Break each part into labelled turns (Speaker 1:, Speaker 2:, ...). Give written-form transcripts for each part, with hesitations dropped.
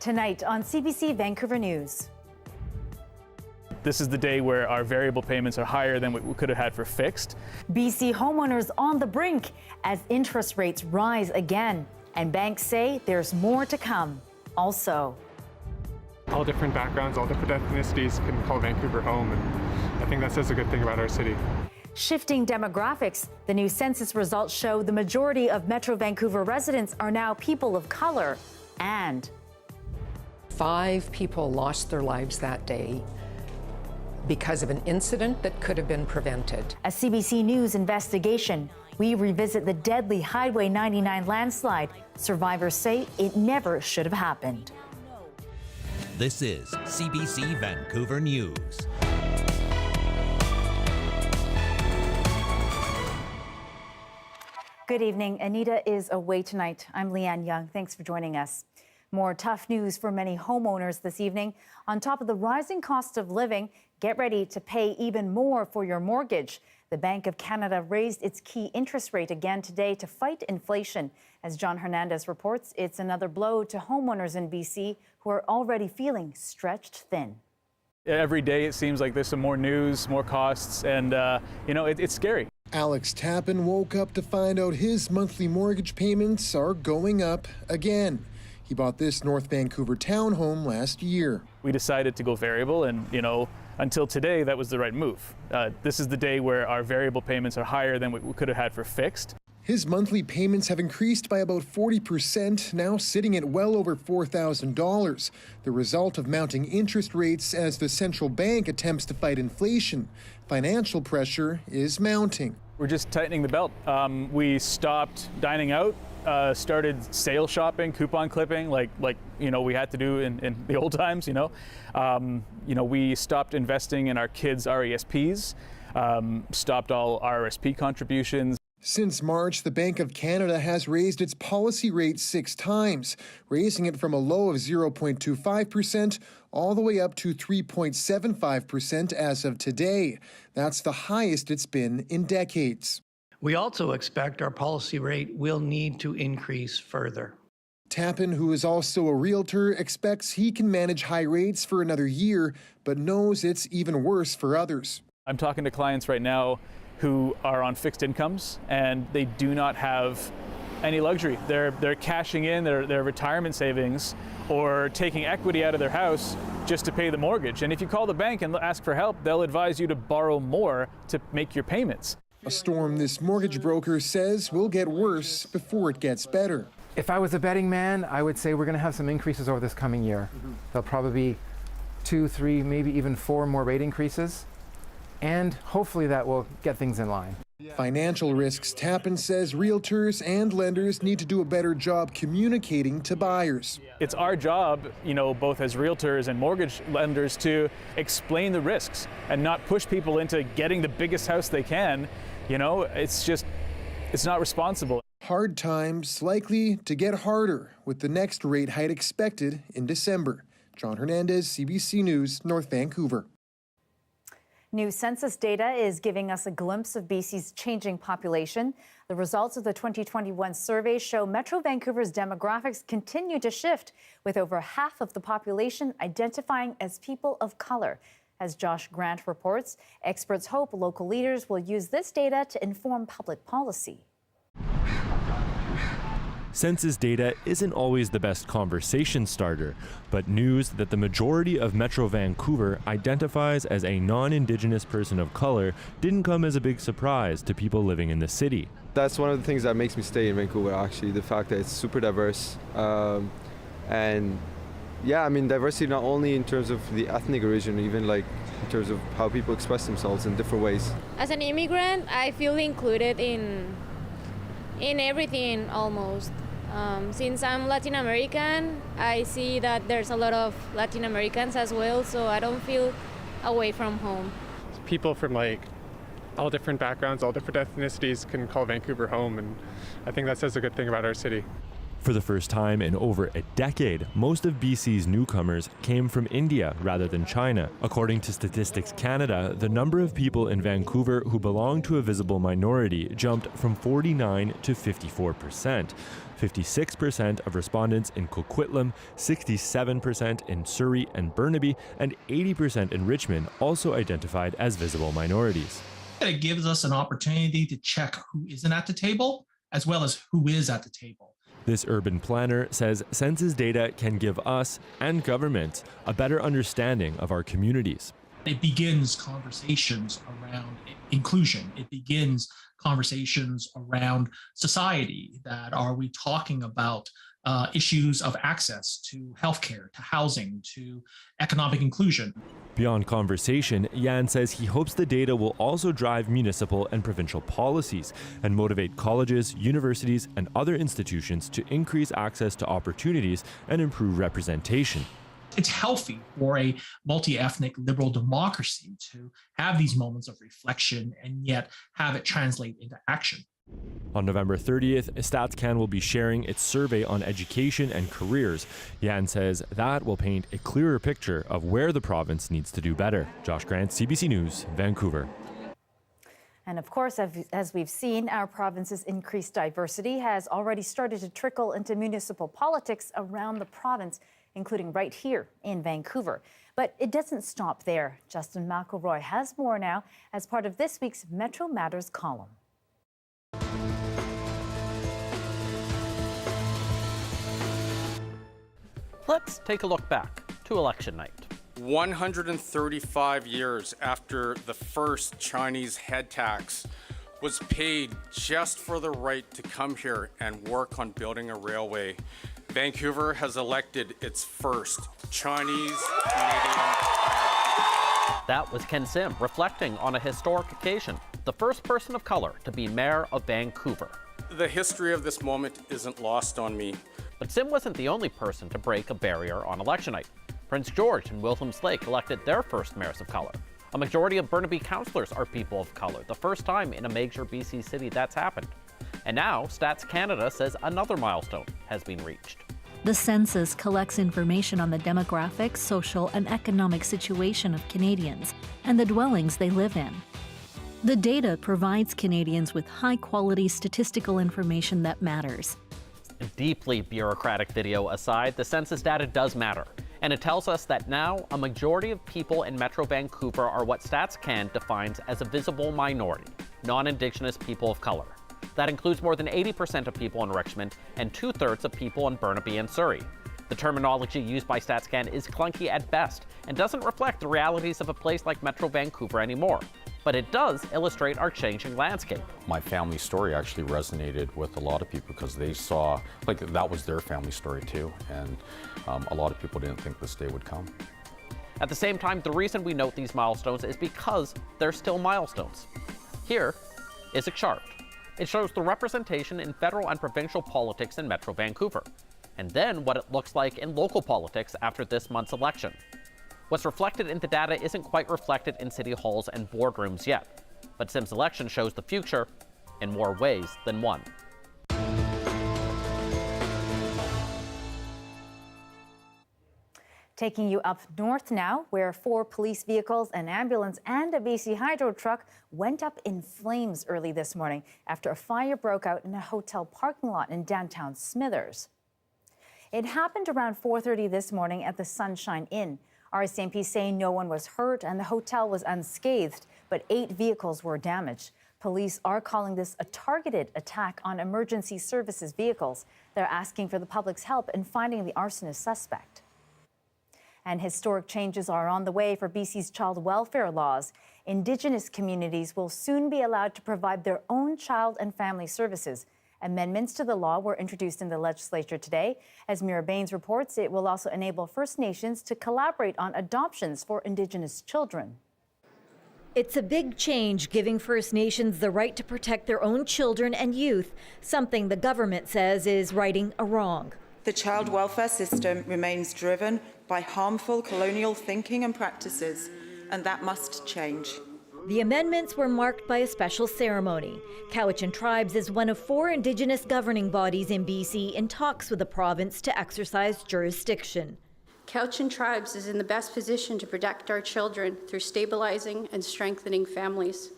Speaker 1: Tonight on CBC Vancouver News.
Speaker 2: This is the day where our variable payments are higher than what we could have had for fixed.
Speaker 1: BC homeowners on the brink as interest rates rise again. And banks say there's more to come. Also,
Speaker 3: all different backgrounds, all different ethnicities can call Vancouver home, and I think that says a good thing about our city.
Speaker 1: shifting demographics. The new census results show the majority of Metro Vancouver residents are now people of color. And
Speaker 4: 5 people lost their lives that day because of an incident that could have been prevented.
Speaker 1: A CBC News investigation. We revisit the deadly Highway 99 landslide. Survivors say it never should have happened.
Speaker 5: This is CBC Vancouver News.
Speaker 1: Good evening. Anita is away tonight. I'm Lien Yeung. Thanks for joining us. More tough news for many homeowners this evening. On top of the rising cost of living, get ready to pay even more for your mortgage. The Bank of Canada raised its key interest rate again today to fight inflation. As John Hernandez reports, it's another blow to homeowners in BC who are already feeling stretched thin.
Speaker 2: Every day it seems like there's some more news, more costs, and it's scary.
Speaker 6: Alex Tappan woke up to find out his monthly mortgage payments are going up again. He bought this North Vancouver townhome last year.
Speaker 2: We decided to go variable, and until today, that was the right move. This is the day where our variable payments are higher than what we could have had for fixed.
Speaker 6: His monthly payments have increased by about 40%, now sitting at well over $4,000. The result of mounting interest rates as the central bank attempts to fight inflation. Financial pressure is mounting.
Speaker 2: We're just tightening the belt. We stopped dining out, started sale shopping, coupon clipping, like we had to do in the old times. We stopped investing in our kids' RESPs, stopped all RRSP contributions.
Speaker 6: Since March, the Bank of Canada has raised its policy rate 6 times, raising it from a low of 0.25% all the way up to 3.75% as of today. That's the highest it's been in decades.
Speaker 7: We also expect our policy rate will need to increase further.
Speaker 6: Tappan, who is also a realtor, expects he can manage high rates for another year, but knows it's even worse for others.
Speaker 2: I'm talking to clients right now who are on fixed incomes, and they do not have any luxury. They're cashing in their retirement savings or taking equity out of their house just to pay the mortgage. And if you call the bank and ask for help, they'll advise you to borrow more to make your payments.
Speaker 6: A storm this mortgage broker says will get worse before it gets better.
Speaker 8: If I was a betting man, I would say we're going to have some increases over this coming year. There'll probably be 2, 3, maybe even 4 more rate increases. And hopefully that will get things in line.
Speaker 6: Financial risks. Tappan says realtors and lenders need to do a better job communicating to buyers.
Speaker 2: It's our job, both as realtors and mortgage lenders, to explain the risks and not push people into getting the biggest house they can. It's not responsible.
Speaker 6: Hard times likely to get harder with the next rate hike expected in December. John Hernandez, CBC News, North Vancouver.
Speaker 1: New census data is giving us a glimpse of BC's changing population. The results of the 2021 survey show Metro Vancouver's demographics continue to shift, with over half of the population identifying as people of color. As Josh Grant reports, experts hope local leaders will use this data to inform public policy.
Speaker 9: Census data isn't always the best conversation starter, but news that the majority of Metro Vancouver identifies as a non-Indigenous person of color didn't come as a big surprise to people living in the city.
Speaker 10: That's one of the things that makes me stay in Vancouver, actually, the fact that it's super diverse. Diversity not only in terms of the ethnic origin, even in terms of how people express themselves in different ways.
Speaker 11: As an immigrant, I feel included in everything almost. Since I'm Latin American, I see that there's a lot of Latin Americans as well, so I don't feel away from home.
Speaker 3: People from all different backgrounds, all different ethnicities can call Vancouver home, and I think that says a good thing about our city.
Speaker 9: For the first time in over a decade, most of BC's newcomers came from India rather than China. According to Statistics Canada, the number of people in Vancouver who belong to a visible minority jumped from 49 to 54%. 56% of respondents in Coquitlam, 67% in Surrey and Burnaby, and 80% in Richmond also identified as visible minorities.
Speaker 12: It gives us an opportunity to check who isn't at the table, as well as who is at the table.
Speaker 9: This urban planner says census data can give us and governments a better understanding of our communities.
Speaker 12: It begins conversations around inclusion. It begins conversations around society. That are we talking about issues of access to healthcare, to housing, to economic inclusion.
Speaker 9: Beyond conversation, Yan says he hopes the data will also drive municipal and provincial policies and motivate colleges, universities, and other institutions to increase access to opportunities and improve representation.
Speaker 12: It's healthy for a multi-ethnic liberal democracy to have these moments of reflection and yet have it translate into action.
Speaker 9: On November 30th, StatsCan will be sharing its survey on education and careers. Yan says that will paint a clearer picture of where the province needs to do better. Josh Grant, CBC News, Vancouver.
Speaker 1: And of course, as we've seen, our province's increased diversity has already started to trickle into municipal politics around the province, including right here in Vancouver. But it doesn't stop there. Justin McElroy has more now as part of this week's Metro Matters column.
Speaker 13: Let's take a look back to election night.
Speaker 14: 135 years after the first Chinese head tax was paid just for the right to come here and work on building a railway, Vancouver has elected its first Chinese Canadian.
Speaker 13: That was Ken Sim reflecting on a historic occasion, the first person of color to be mayor of Vancouver.
Speaker 14: The history of this moment isn't lost on me.
Speaker 13: But Sim wasn't the only person to break a barrier on election night. Prince George and Williams Lake elected their first mayors of color. A majority of Burnaby councillors are people of color, the first time in a major BC city that's happened. And now, Stats Canada says another milestone has been reached.
Speaker 15: The census collects information on the demographic, social, and economic situation of Canadians and the dwellings they live in. The data provides Canadians with high-quality statistical information that matters.
Speaker 13: Deeply bureaucratic video aside, the census data does matter. And it tells us that now a majority of people in Metro Vancouver are what StatsCan defines as a visible minority, non-Indigenous people of color. That includes more than 80% of people in Richmond and 2/3 of people in Burnaby and Surrey. The terminology used by StatsCan is clunky at best and doesn't reflect the realities of a place like Metro Vancouver anymore. But it does illustrate our changing landscape.
Speaker 16: My family story actually resonated with a lot of people because they saw, like, that was their family story too. And a lot of people didn't think this day would come.
Speaker 13: At the same time, the reason we note these milestones is because they're still milestones. Here is a chart. It shows the representation in federal and provincial politics in Metro Vancouver, and then what it looks like in local politics after this month's election. What's reflected in the data isn't quite reflected in city halls and boardrooms yet, but Sim's election shows the future in more ways than one.
Speaker 1: Taking you up north now, where 4 police vehicles, an ambulance, and a BC Hydro truck went up in flames early this morning after a fire broke out in a hotel parking lot in downtown Smithers. It happened around 4:30 this morning at the Sunshine Inn. RCMP saying no one was hurt and the hotel was unscathed, but 8 vehicles were damaged. Police are calling this a targeted attack on emergency services vehicles. They're asking for the public's help in finding the arsonist suspect. And historic changes are on the way for BC's child welfare laws. Indigenous communities will soon be allowed to provide their own child and family services. Amendments to the law were introduced in the legislature today. As Mira Baines reports, it will also enable First Nations to collaborate on adoptions for Indigenous children.
Speaker 17: It's a big change, giving First Nations the right to protect their own children and youth, something the government says is righting a wrong.
Speaker 18: The child welfare system remains driven by harmful colonial thinking and practices, and that must change.
Speaker 17: The amendments were marked by a special ceremony. Cowichan Tribes is one of 4 Indigenous governing bodies in BC in talks with the province to exercise jurisdiction.
Speaker 19: Cowichan Tribes is in the best position to protect our children through stabilizing and strengthening families.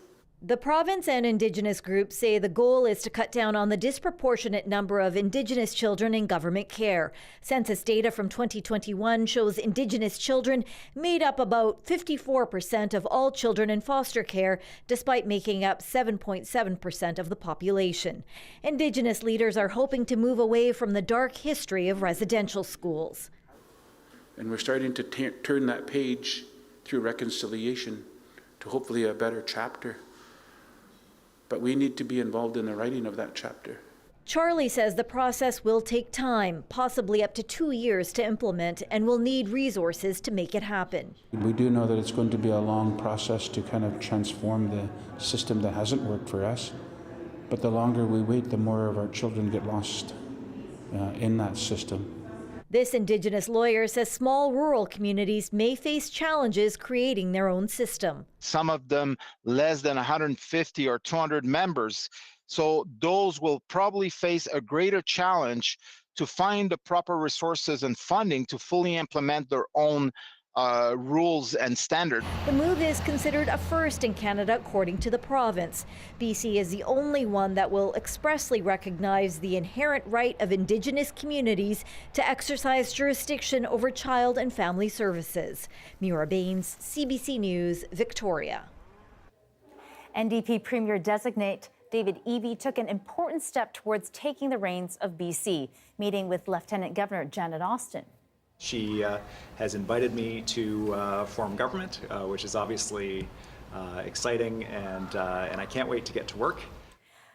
Speaker 17: The province and Indigenous groups say the goal is to cut down on the disproportionate number of Indigenous children in government care. Census data from 2021 shows Indigenous children made up about 54% of all children in foster care, despite making up 7.7% of the population. Indigenous leaders are hoping to move away from the dark history of residential schools.
Speaker 20: And we're starting to turn that page through reconciliation to hopefully a better chapter. But we need to be involved in the writing of that chapter.
Speaker 17: Charlie says the process will take time, possibly up to 2 years to implement, and will need resources to make it happen.
Speaker 20: We do know that it's going to be a long process to kind of transform the system that hasn't worked for us. But the longer we wait, the more of our children get lost in that system.
Speaker 17: This Indigenous lawyer says small rural communities may face challenges creating their own system.
Speaker 21: Some of them less than 150 or 200 members. So those will probably face a greater challenge to find the proper resources and funding to fully implement their own rules and standards.
Speaker 17: The move is considered a first in Canada, according to the province. BC is the only one that will expressly recognize the inherent right of Indigenous communities to exercise jurisdiction over child and family services. Mira Baines, CBC News, Victoria.
Speaker 1: NDP Premier-designate David Eby took an important step towards taking the reins of BC, meeting with Lieutenant Governor Janet Austin.
Speaker 22: She has invited me to form government, which is obviously exciting, and I can't wait to get to work.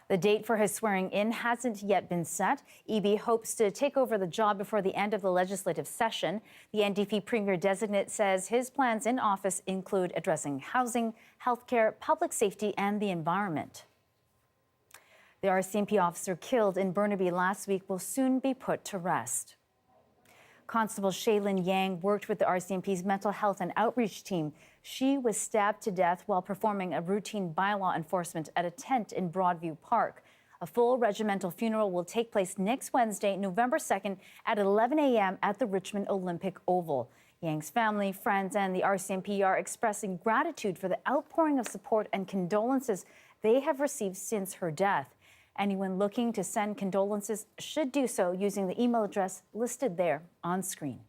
Speaker 1: The date for his swearing in hasn't yet been set. Eby hopes to take over the job before the end of the legislative session. The NDP Premier-designate says his plans in office include addressing housing, healthcare, public safety, and the environment. The RCMP officer killed in Burnaby last week will soon be put to rest. Constable Lien Yeung worked with the RCMP's mental health and outreach team. She was stabbed to death while performing a routine bylaw enforcement at a tent in Broadview Park. A full regimental funeral will take place next Wednesday, November 2nd at 11 a.m. at the Richmond Olympic Oval. Yeung's family, friends, and the RCMP are expressing gratitude for the outpouring of support and condolences they have received since her death. Anyone looking to send condolences should do so using the email address listed there on screen.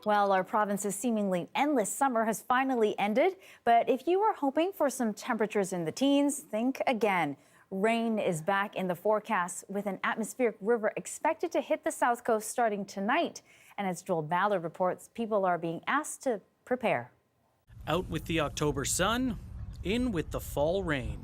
Speaker 1: Well, our province's seemingly endless summer has finally ended, but if you were hoping for some temperatures in the teens, think again. Rain is back in the forecast with an atmospheric river expected to hit the south coast starting tonight. And as Joel Ballard reports, people are being asked to prepare.
Speaker 23: Out with the October sun, in with the fall rain.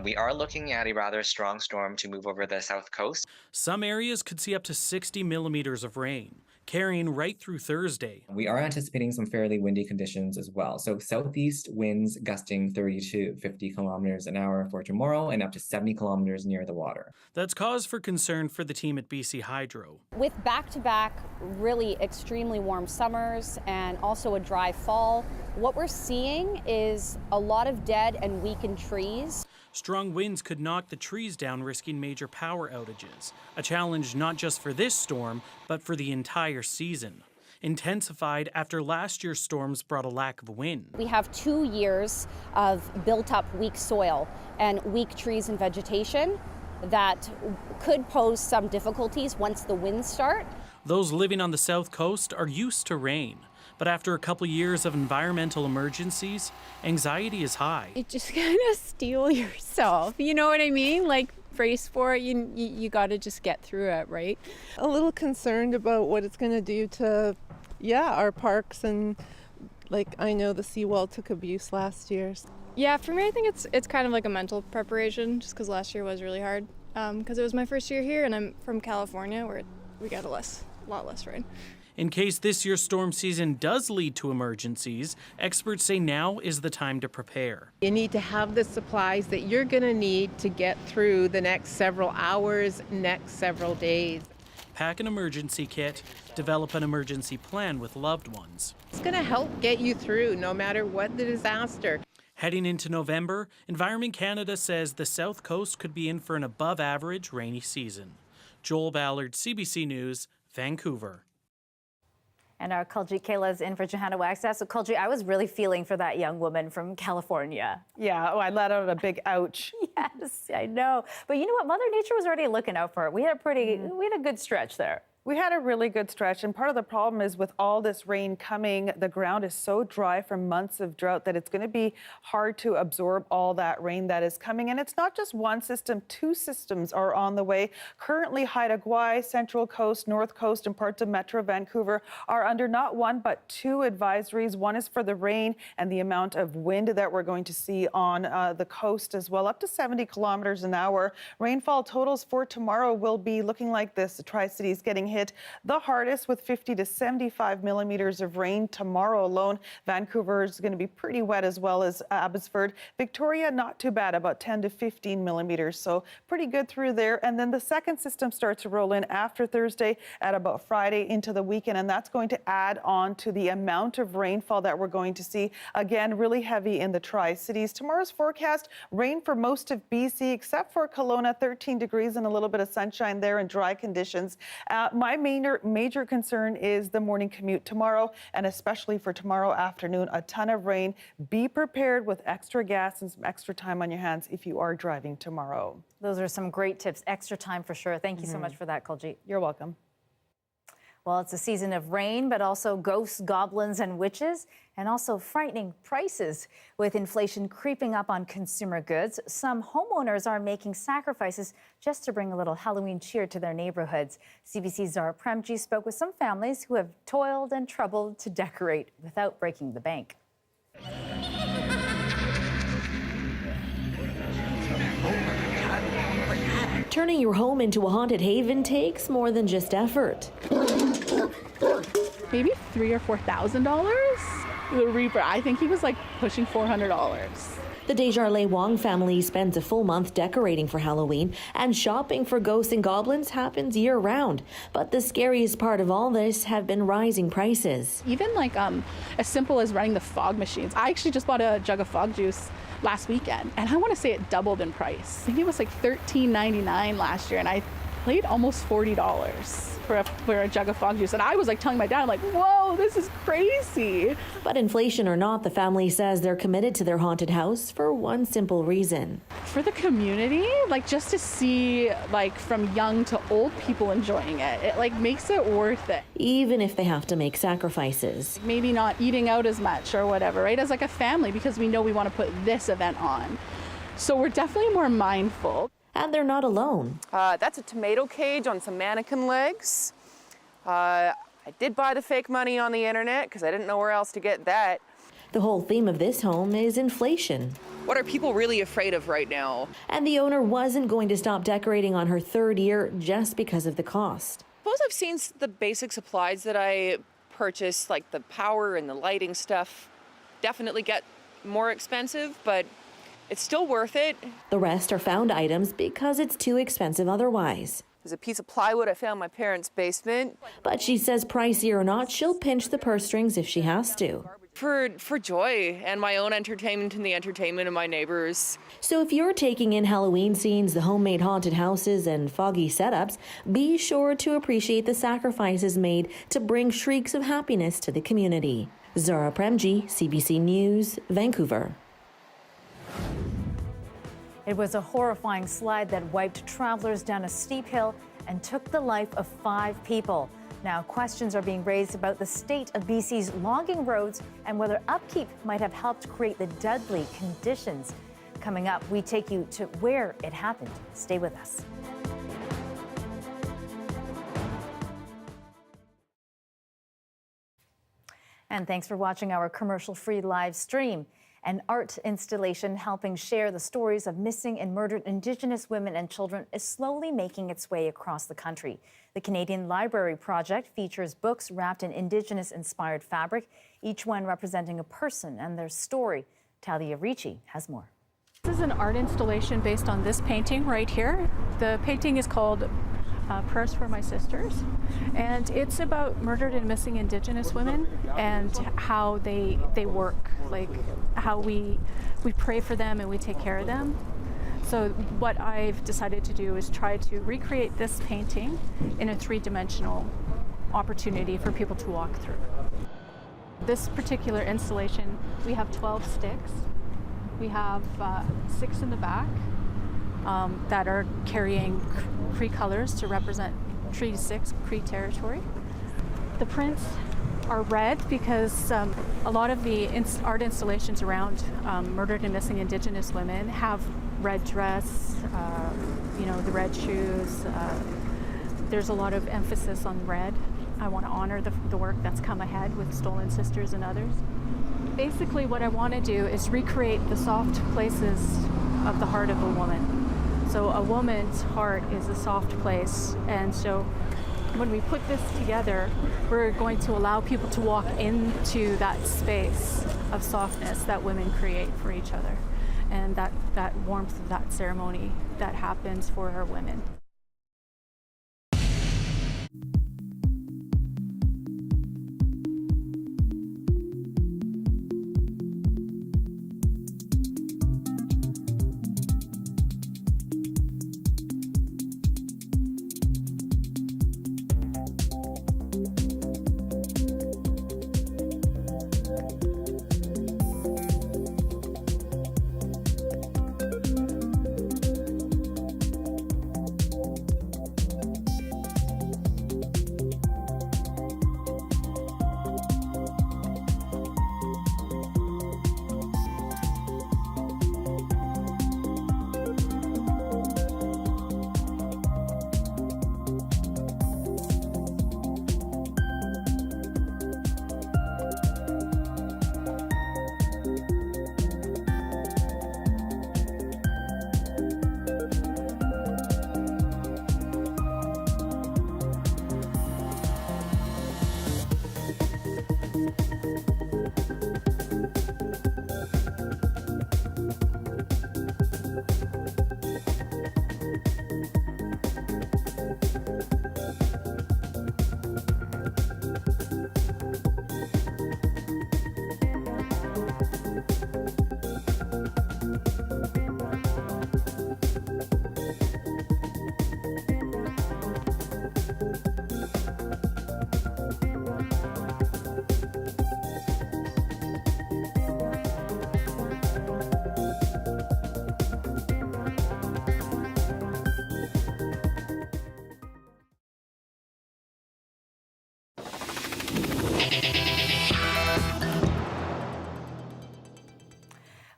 Speaker 24: We are looking at a rather strong storm to move over the south coast.
Speaker 23: Some areas could see up to 60 millimeters of rain, carrying right through Thursday.
Speaker 25: We are anticipating some fairly windy conditions as well. So southeast winds gusting 30 to 50 kilometers an hour for tomorrow and up to 70 kilometers near the water.
Speaker 23: That's cause for concern for the team at BC Hydro.
Speaker 26: With back-to-back really extremely warm summers and also a dry fall, what we're seeing is a lot of dead and weakened trees.
Speaker 23: Strong winds could knock the trees down, risking major power outages. A challenge not just for this storm, but for the entire season. Intensified after last year's storms brought a lack of wind.
Speaker 26: We have 2 years of built-up weak soil and weak trees and vegetation that could pose some difficulties once the winds start.
Speaker 23: Those living on the south coast are used to rain. But after a couple years of environmental emergencies, anxiety is high.
Speaker 27: You just kind of steel yourself, you know what I mean? Like, brace for it, you got to just get through it, right?
Speaker 28: A little concerned about what it's going to do to, our parks, and like I know the seawall took abuse last year.
Speaker 29: Yeah, for me, I think it's kind of like a mental preparation, just because last year was really hard. Because it was my first year here, and I'm from California, where we got a lot less rain.
Speaker 23: In case this year's storm season does lead to emergencies, experts say now is the time to prepare.
Speaker 28: You need to have the supplies that you're going to need to get through the next several hours, next several days.
Speaker 23: pack an emergency kit, develop an emergency plan with loved ones.
Speaker 28: It's going to help get you through no matter what the disaster.
Speaker 23: Heading into November, Environment Canada says the South Coast could be in for an above-average rainy season. Joel Ballard, CBC News, Vancouver.
Speaker 1: And our Kuljeet Kaila is in for Johanna Wagstaff. So Kuljeet, I was really feeling for that young woman from California.
Speaker 2: Yeah, I let out a big ouch.
Speaker 1: Yes, I know. But you know what? Mother Nature was already looking out for it. We had a good stretch there.
Speaker 2: We had a really good stretch, and part of the problem is with all this rain coming, the ground is so dry from months of drought that it's going to be hard to absorb all that rain that is coming. And it's not just one system, two systems are on the way. Currently, Haida Gwaii, Central Coast, North Coast, and parts of Metro Vancouver are under not one but two advisories. One is for the rain and the amount of wind that we're going to see on the coast as well, up to 70 kilometers an hour. Rainfall totals for tomorrow will be looking like this. The Tri-Cities getting hit the hardest with 50 to 75 millimeters of rain tomorrow alone. Vancouver is going to be pretty wet as well as Abbotsford. Victoria, not too bad, about 10 to 15 millimeters. So pretty good through there. And then the second system starts to roll in after Thursday at about Friday into the weekend. And that's going to add on to the amount of rainfall that we're going to see. Again, really heavy in the Tri-Cities. Tomorrow's forecast, rain for most of BC except for Kelowna, 13 degrees and a little bit of sunshine there and dry conditions. My major concern is the morning commute tomorrow, and especially for tomorrow afternoon, a ton of rain. Be prepared with extra gas and some extra time on your hands if you are driving tomorrow.
Speaker 1: Those are some great tips. Extra time for sure. Thank you so much for that, Kuljeet.
Speaker 2: You're welcome.
Speaker 1: Well, it's a season of rain, but also ghosts, goblins, and witches, and also frightening prices. With inflation creeping up on consumer goods, some homeowners are making sacrifices just to bring a little Halloween cheer to their neighborhoods. CBC's Zara Premji spoke with some families who have toiled and troubled to decorate without breaking the bank.
Speaker 3: Turning your home into a haunted haven takes more than just effort.
Speaker 29: Maybe $3,000 or $4,000. The Reaper, I think he was like pushing $400.
Speaker 3: The Desjardins Wong family spends a full month decorating for Halloween, and shopping for ghosts and goblins happens year-round. But the scariest part of all this have been rising prices.
Speaker 29: Even like as simple as running the fog machines. I actually just bought a jug of fog juice last weekend, and I want to say it doubled in price. I think it was like $13.99 last year, and I paid almost $40 for a jug of fog juice. And I was like telling my dad, I'm like, whoa, this is crazy.
Speaker 3: But inflation or not, the family says they're committed to their haunted house for one simple reason.
Speaker 29: For the community, like just to see like from young to old people enjoying it, it like makes it worth it.
Speaker 3: Even if they have to make sacrifices.
Speaker 29: Maybe not eating out as much or whatever, right? As like a family, because we know we want to put this event on. So we're definitely more mindful.
Speaker 3: And they're not alone.
Speaker 4: That's a tomato cage on some mannequin legs. I did buy the fake money on the internet because I didn't know where else to get that.
Speaker 3: The whole theme of this home is inflation.
Speaker 4: What are people really afraid of right now?
Speaker 3: And the owner wasn't going to stop decorating on her third year just because of the cost.
Speaker 4: I suppose I've seen the basic supplies that I purchased, like the power and the lighting stuff, definitely get more expensive, but it's still worth it.
Speaker 3: The rest are found items because it's too expensive otherwise.
Speaker 4: There's a piece of plywood I found in my parents' basement.
Speaker 3: But she says pricey or not, she'll pinch the purse strings if she has to.
Speaker 4: For joy and my own entertainment and the entertainment of my neighbors.
Speaker 3: So if you're taking in Halloween scenes, the homemade haunted houses, and foggy setups, be sure to appreciate the sacrifices made to bring shrieks of happiness to the community. Zara Premji, CBC News, Vancouver.
Speaker 1: It was a horrifying slide that wiped travelers down a steep hill and took the life of 5 people. Now, questions are being raised about the state of BC's logging roads and whether upkeep might have helped create the deadly conditions. Coming up, we take you to where it happened. Stay with us. And thanks for watching our commercial-free live stream. An art installation helping share the stories of missing and murdered Indigenous women and children is slowly making its way across the country. The Canadian Library Project features books wrapped in Indigenous-inspired fabric, each one representing a person and their story. Talia Ricci has more.
Speaker 29: This is an art installation based on this painting right here. The painting is called Prayers for My Sisters, and it's about murdered and missing Indigenous women and how they work, like how we pray for them and we take care of them. So what I've decided to do is try to recreate this painting in a three-dimensional opportunity for people to walk through. This particular installation, we have 12 sticks. We have 6 in the back that are carrying Cree colors to represent Treaty 6 Cree territory. The prints are red because a lot of the art installations around murdered and missing Indigenous women have red dress, the red shoes. There's a lot of emphasis on red. I want to honor the work that's come ahead with Stolen Sisters and others. Basically, what I want to do is recreate the soft places of the heart of a woman. So a woman's heart is a soft place, and so when we put this together, we're going to allow people to walk into that space of softness that women create for each other, and that warmth of that ceremony that happens for our women.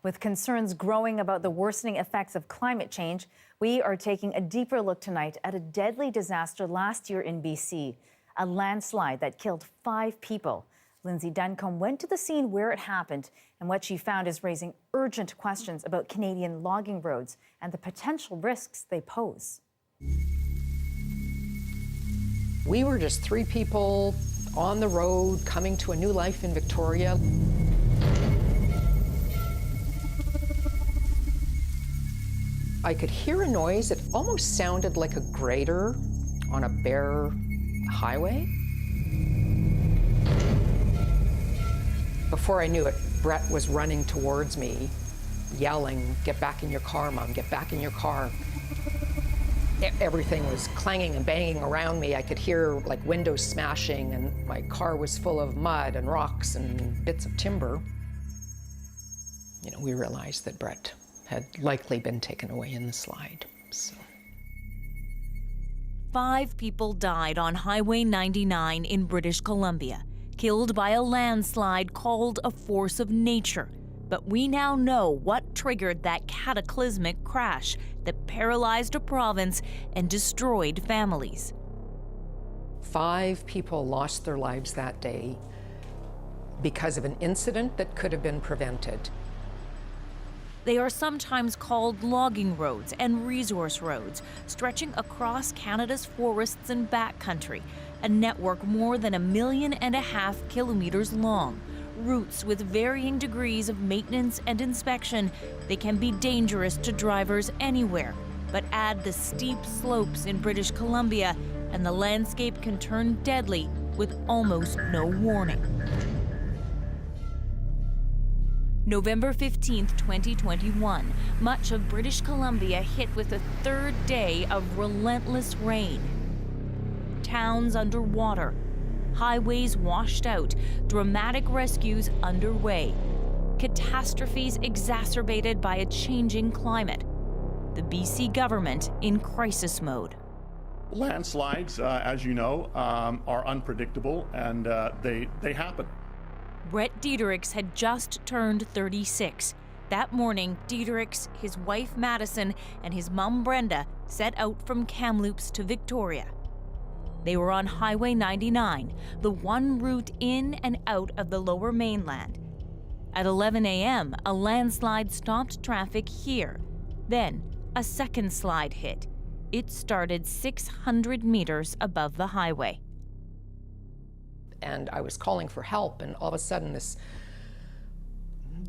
Speaker 1: With concerns growing about the worsening effects of climate change, we are taking a deeper look tonight at a deadly disaster last year in BC, a landslide that killed 5 people. Lindsay Duncombe went to the scene where it happened, and what she found is raising urgent questions about Canadian logging roads and the potential risks they pose.
Speaker 5: We were just 3 people on the road coming to a new life in Victoria. I could hear a noise. It almost sounded like a grader on a bare highway. Before I knew it, Brett was running towards me, yelling, "Get back in your car, Mom, get back in your car." Everything was clanging and banging around me. I could hear like windows smashing, and my car was full of mud and rocks and bits of timber. We realized that Brett had likely been taken away in the slide.
Speaker 6: 5 people died on Highway 99 in British Columbia, killed by a landslide called a force of nature. But we now know what triggered that cataclysmic crash that paralyzed a province and destroyed families.
Speaker 5: 5 people lost their lives that day because of an incident that could have been prevented.
Speaker 6: They are sometimes called logging roads and resource roads, stretching across Canada's forests and backcountry, a network more than 1.5 million kilometers long. Routes with varying degrees of maintenance and inspection. They can be dangerous to drivers anywhere, But add the steep slopes in British Columbia, and the landscape can turn deadly with almost no warning. November 15th, 2021, much of British Columbia hit with a third day of relentless rain. Towns underwater, highways washed out, dramatic rescues underway, catastrophes exacerbated by a changing climate. The BC government in crisis mode.
Speaker 7: Landslides, as you know, are unpredictable, and they happen.
Speaker 6: Brett Diedericks had just turned 36. That morning, Diedericks, his wife Madison, and his mum Brenda set out from Kamloops to Victoria. They were on Highway 99, the one route in and out of the Lower Mainland. At 11 a.m., a landslide stopped traffic here. Then, a second slide hit. It started 600 meters above the highway.
Speaker 5: And I was calling for help, and all of a sudden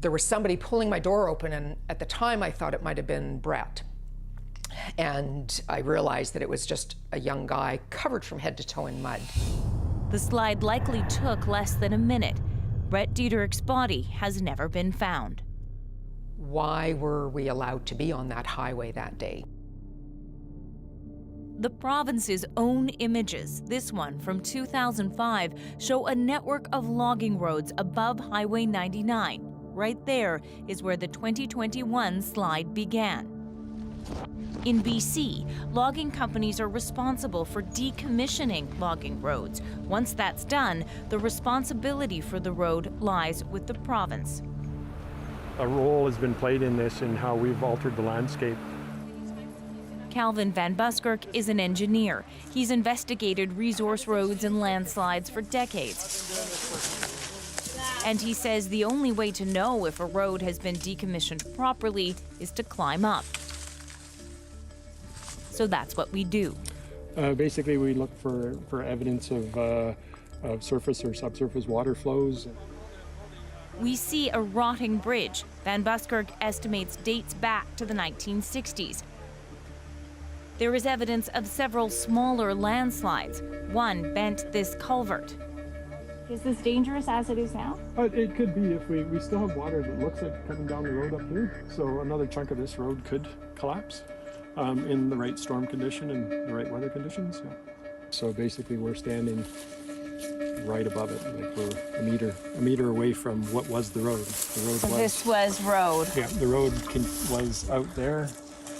Speaker 5: there was somebody pulling my door open, and at the time I thought it might have been Brett. And I realized that it was just a young guy covered from head to toe in mud.
Speaker 6: The slide likely took less than a minute. Brett Diedericks' body has never been found.
Speaker 5: Why were we allowed to be on that highway that day?
Speaker 6: The province's own images, this one from 2005, show a network of logging roads above Highway 99. Right there is where the 2021 slide began. In BC, logging companies are responsible for decommissioning logging roads. Once that's done, the responsibility for the road lies with the province.
Speaker 8: A role has been played in this in how we've altered the landscape.
Speaker 6: Calvin Van Buskirk is an engineer. He's investigated resource roads and landslides for decades. And he says the only way to know if a road has been decommissioned properly is to climb up. So that's what we do.
Speaker 8: Basically, we look for evidence of surface or subsurface water flows.
Speaker 6: We see a rotting bridge. Van Buskirk estimates dates back to the 1960s. There is evidence of several smaller landslides. One bent this culvert.
Speaker 9: Is this dangerous as it is now?
Speaker 8: It could be if we still have water that looks like coming down the road up here. So another chunk of this road could collapse in the right storm condition and the right weather conditions. Yeah. So basically we're standing right above it, like we're a meter away from what was the road. The road was.
Speaker 6: This was road.
Speaker 8: Yeah, the road was out there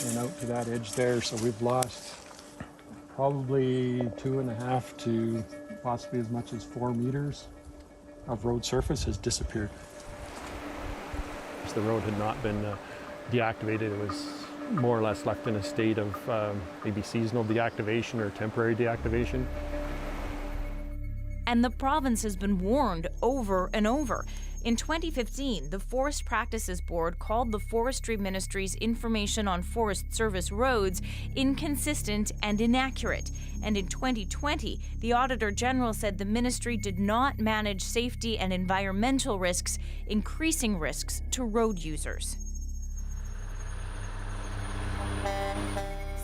Speaker 8: and out to that edge there, so we've lost probably 2.5 to possibly as much as 4 meters of road surface has disappeared. The road had not been deactivated. It was more or less left in a state of maybe seasonal deactivation or temporary deactivation.
Speaker 6: And the province has been warned over and over. In 2015, the Forest Practices Board called the Forestry Ministry's information on Forest Service roads inconsistent and inaccurate. And in 2020, the Auditor General said the ministry did not manage safety and environmental risks, increasing risks to road users.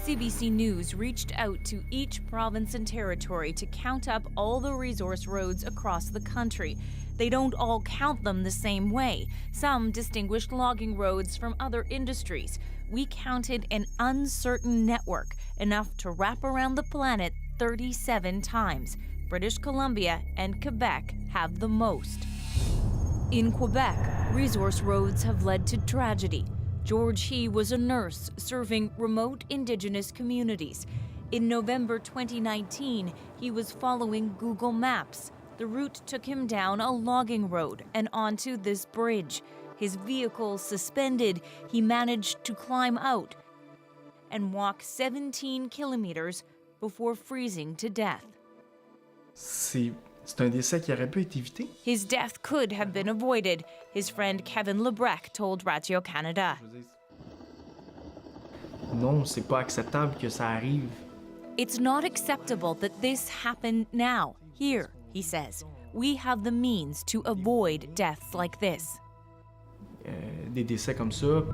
Speaker 6: CBC News reached out to each province and territory to count up all the resource roads across the country. They don't all count them the same way. Some distinguished logging roads from other industries. We counted an uncertain network, enough to wrap around the planet 37 times. British Columbia and Quebec have the most. In Quebec, resource roads have led to tragedy. George He was a nurse serving remote Indigenous communities. In November 2019, he was following Google Maps. The route took him down a logging road and onto this bridge. His vehicle suspended, he managed to climb out and walk 17 kilometers before freezing to death.
Speaker 10: C'est un décès qui aurait pu être évité.
Speaker 6: His death could have been avoided, his friend Kevin Lebrec told Radio-Canada.
Speaker 10: Non, c'est pas acceptable que ça arrive.
Speaker 6: It's not acceptable that this happened now, here, he says. We have the means to avoid deaths like this.
Speaker 10: Des décès comme ça.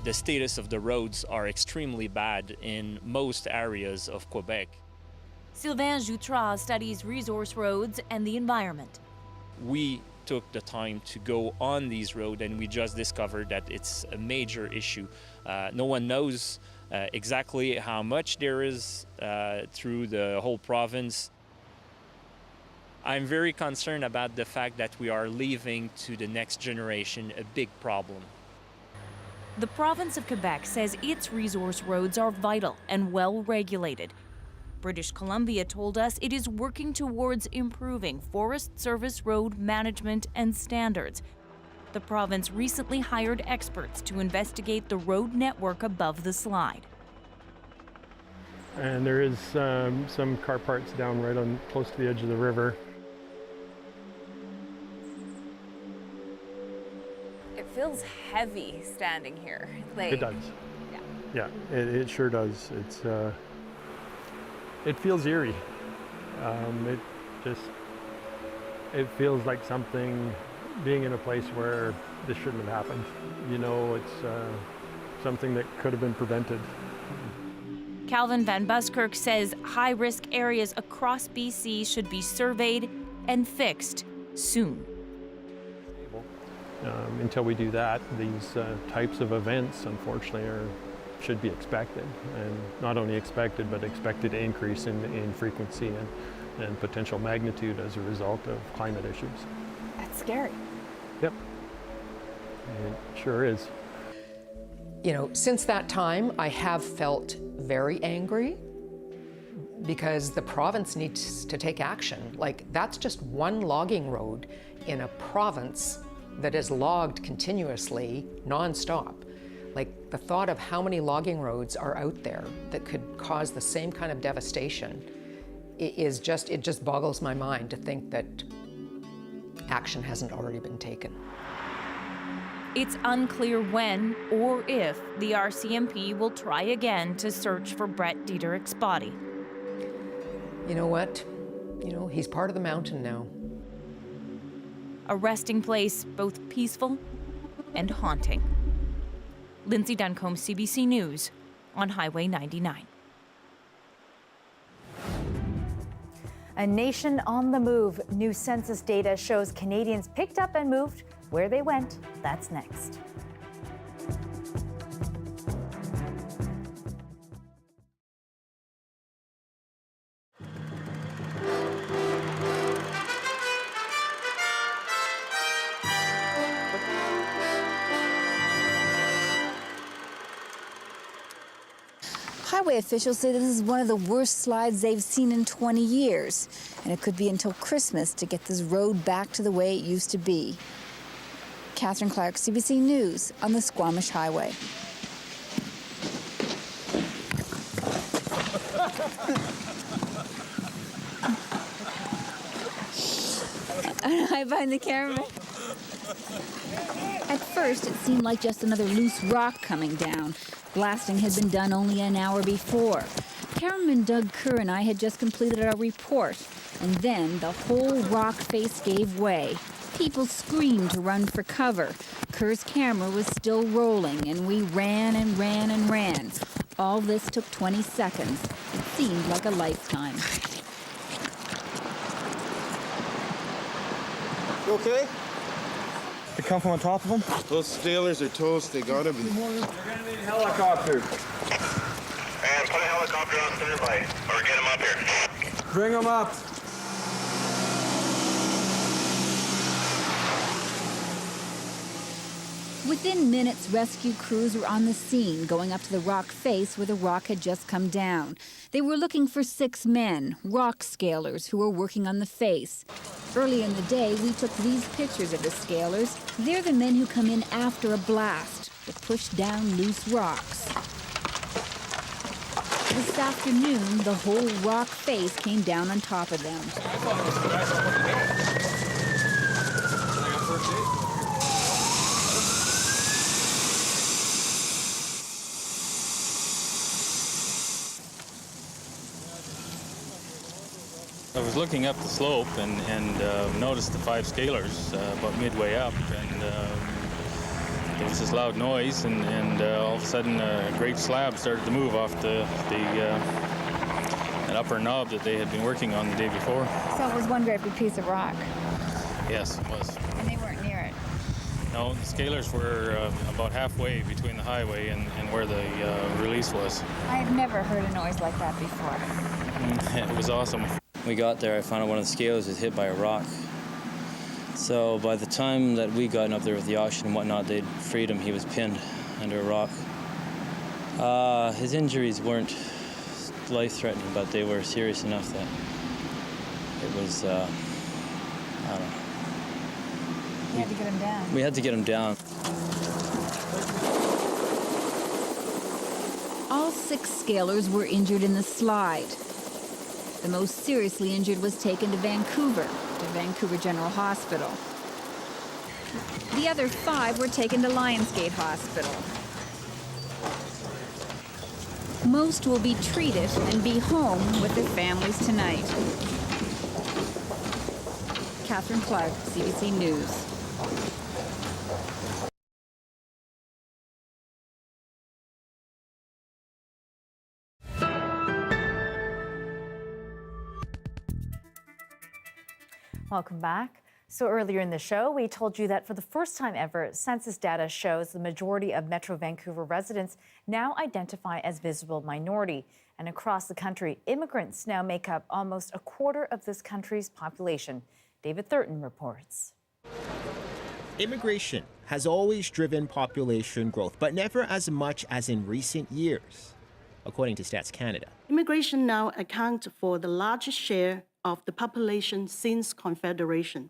Speaker 11: The status of the roads are extremely bad in most areas of Quebec.
Speaker 6: Sylvain Jutras studies resource roads and the environment.
Speaker 11: We took the time to go on these roads, and we just discovered that it's a major issue. No one knows exactly how much there is through the whole province. I'm very concerned about the fact that we are leaving to the next generation a big problem.
Speaker 6: The province of Quebec says its resource roads are vital and well regulated. British Columbia told us it is working towards improving Forest Service road management and standards. The province recently hired experts to investigate the road network above the slide.
Speaker 8: And there is some car parts down right on close to the edge of the river.
Speaker 12: It feels heavy standing here.
Speaker 8: It does. Yeah, it sure does. It feels eerie. It feels like something being in a place where this shouldn't have happened. You know, it's something that could have been prevented.
Speaker 6: Calvin Van Buskirk says high-risk areas across BC should be surveyed and fixed soon.
Speaker 8: Until we do that, these types of events, unfortunately, should be expected, and not only expected, but expected to increase in frequency and potential magnitude as a result of climate issues.
Speaker 12: That's scary.
Speaker 8: Yep, it sure is.
Speaker 5: You know, since that time, I have felt very angry because the province needs to take action. Like, that's just one logging road in a province that is logged continuously, nonstop. Like, the thought of how many logging roads are out there that could cause the same kind of devastation it just boggles my mind to think that action hasn't already been taken.
Speaker 6: It's unclear when or if the RCMP will try again to search for Brett Diederik's body.
Speaker 5: You know what? You know, he's part of the mountain now.
Speaker 6: A resting place both peaceful and haunting. Lindsay Duncombe, CBC News, on Highway 99.
Speaker 1: A nation on the move. New census data shows Canadians picked up and moved. Where they went, that's next.
Speaker 13: Highway officials say this is one of the worst slides they've seen in 20 years, and it could be until Christmas to get this road back to the way it used to be. Catherine Clark, CBC News, on the Squamish Highway. I find the cameraman. At first, it seemed like just another loose rock coming down. Blasting had been done only an hour before. Cameraman Doug Kerr and I had just completed our report, and then the whole rock face gave way. People screamed to run for cover. Kerr's camera was still rolling, and we ran and ran and ran. All this took 20 seconds. It seemed like a lifetime.
Speaker 14: You okay?
Speaker 15: They come from on top of them?
Speaker 14: Those sailors are toast. They gotta be.
Speaker 15: You're gonna need a helicopter.
Speaker 14: And put a helicopter on standby, or get them up here.
Speaker 15: Bring them up.
Speaker 13: Within minutes, rescue crews were on the scene, going up to the rock face where the rock had just come down. They were looking for 6 men, rock scalers, who were working on the face. Early in the day, we took these pictures of the scalers. They're the men who come in after a blast to push down loose rocks. This afternoon, the whole rock face came down on top of them.
Speaker 16: I was looking up the slope and noticed the 5 scalers about midway up, and there was this loud noise, and all of a sudden a great slab started to move off an upper knob that they had been working on the day before.
Speaker 13: So it was one great big piece of rock.
Speaker 16: Yes, it was.
Speaker 13: And they weren't near it.
Speaker 16: No, the scalers were about halfway between the highway and where the release was.
Speaker 13: I have never heard a noise like that before.
Speaker 16: It was awesome.
Speaker 17: We got there, I found out one of the scalers was hit by a rock. So by the time that we got up there with the oxygen and whatnot, they'd freed him. He was pinned under a rock. His injuries weren't life-threatening, but they were serious enough that it was, I don't know.
Speaker 13: You had to get him down.
Speaker 17: We had to get him down.
Speaker 13: All 6 scalers were injured in the slide. The most seriously injured was taken to Vancouver General Hospital. The other 5 were taken to Lionsgate Hospital. Most will be treated and be home with their families tonight. Catherine Clark, CBC News.
Speaker 1: Welcome back. So earlier in the show, we told you that for the first time ever, census data shows the majority of Metro Vancouver residents now identify as visible minority. And across the country, immigrants now make up almost a quarter of this country's population. David Thurton reports.
Speaker 18: Immigration has always driven population growth, but never as much as in recent years, according to Stats Canada.
Speaker 19: Immigration now accounts for the largest share of the population since Confederation,